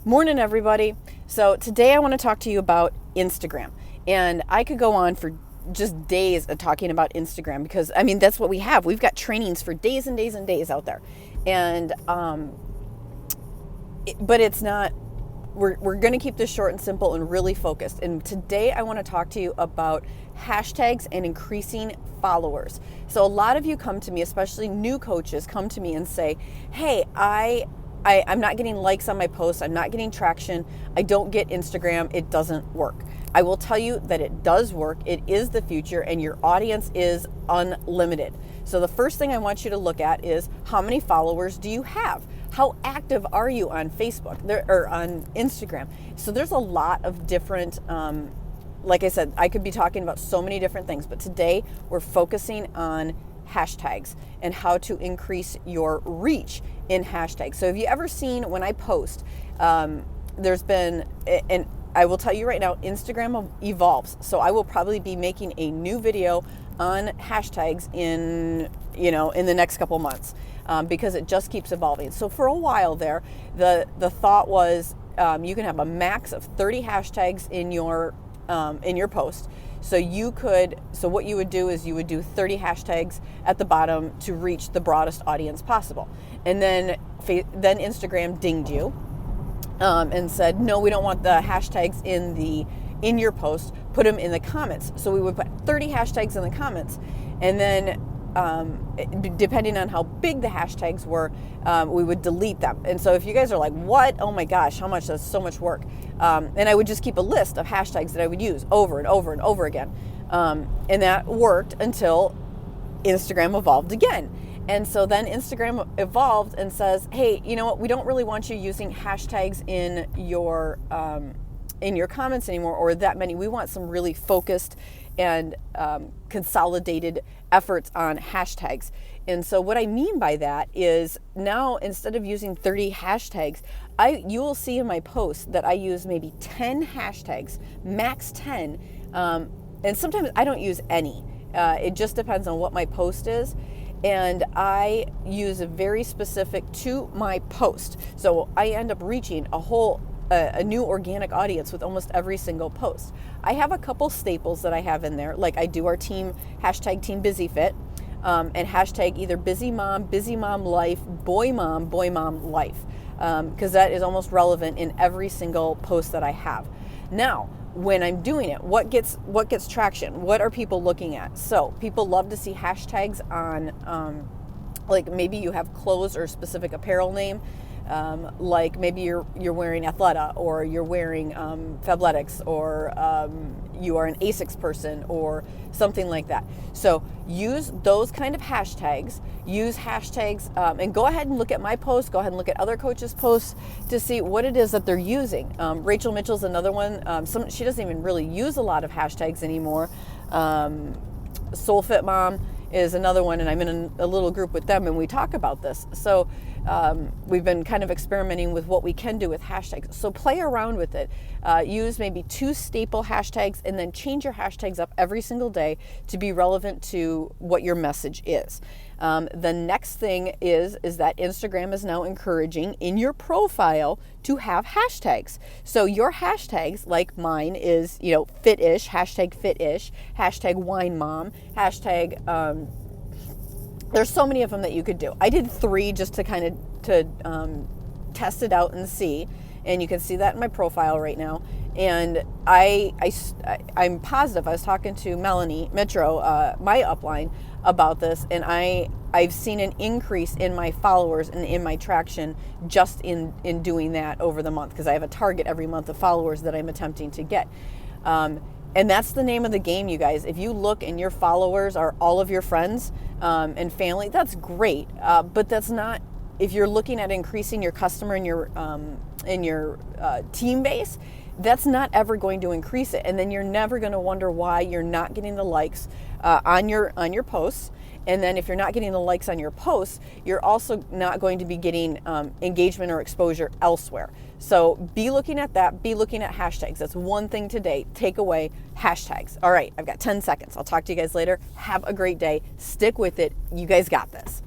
Morning, everybody. So today I want to talk to you about Instagram. And I could go on for just days of talking about Instagram because, that's what we have. We've got trainings for days and days and days out there. And, but it's not, we're going to keep this short and simple and really focused. And today I want to talk to you about hashtags and increasing followers. So a lot of you come to me, especially new coaches, come to me and say, hey, I'm not getting likes on my posts. I'm not getting traction. I don't get Instagram. It doesn't work. I will tell you that it does work. It is the future and your audience is unlimited. So the first thing I want you to look at is how many followers do you have? How active are you on Facebook or on Instagram? So there's a lot of different, like I said, I could be talking about so many different things, but today we're focusing on hashtags and how to increase your reach in hashtags. So have you ever seen when I post, there's been, and I will tell you right now, Instagram evolves. So I will probably be making a new video on hashtags in the next couple months because it just keeps evolving. So for a while there, the thought was you can have a max of 30 hashtags in your post. So what you would do is you would do 30 hashtags at the bottom to reach the broadest audience possible. And then Instagram dinged you and said, no, we don't want the hashtags in your post, put them in the comments. So we would put 30 hashtags in the comments. And then depending on how big the hashtags were, we would delete them. And so if you guys are like, what? Oh my gosh, how much? That's so much work. And I would just keep a list of hashtags that I would use over and over and over again. And that worked until Instagram evolved again. And so then Instagram evolved and says, hey, you know what? We don't really want you using hashtags in your comments anymore, or that many. We want some really focused and consolidated efforts on hashtags. And so what I mean by that is now instead of using 30 hashtags, you will see in my posts that I use maybe 10 hashtags, max 10. And sometimes I don't use any. It just depends on what my post is. And I use a very specific to my post. So I end up reaching a new organic audience with almost every single post. I have a couple staples that I have in there, like I do our team, hashtag Team BusyFit, and hashtag either busy mom life, boy mom life, because that is almost relevant in every single post that I have. Now, when I'm doing it, what gets traction? What are people looking at? So people love to see hashtags on, like maybe you have clothes or a specific apparel name. Like maybe you're wearing Athleta, or you're wearing Fabletics, or you are an ASICS person, or something like that. So use those kind of hashtags. Use hashtags and go ahead and look at my posts. Go ahead and look at other coaches' posts to see what it is that they're using. Rachel Mitchell's another one. She doesn't even really use a lot of hashtags anymore. SoulFit Mom is another one, and I'm in a little group with them, and we talk about this. So we've been kind of experimenting with what we can do with hashtags. So play around with it. Use maybe 2 staple hashtags, and then change your hashtags up every single day to be relevant to what your message is. The next thing is that Instagram is now encouraging in your profile to have hashtags. So your hashtags, like mine is, fit-ish, hashtag wine mom, hashtag, there's so many of them that you could do. I did 3 just to kind of test it out and see. And you can see that in my profile right now. And I'm positive. I was talking to Melanie Metro, my upline, about this, and I've seen an increase in my followers and in my traction just in doing that over the month, because I have a target every month of followers that I'm attempting to get. And that's the name of the game, you guys. If you look and your followers are all of your friends and family, that's great. But that's not, if you're looking at increasing your customer and your team base, that's not ever going to increase it. And then you're never going to wonder why you're not getting the likes on your posts. And then if you're not getting the likes on your posts, you're also not going to be getting engagement or exposure elsewhere. So be looking at that. Be looking at hashtags. That's one thing today. Take away hashtags. All right, I've got 10 seconds. I'll talk to you guys later. Have a great day. Stick with it. You guys got this.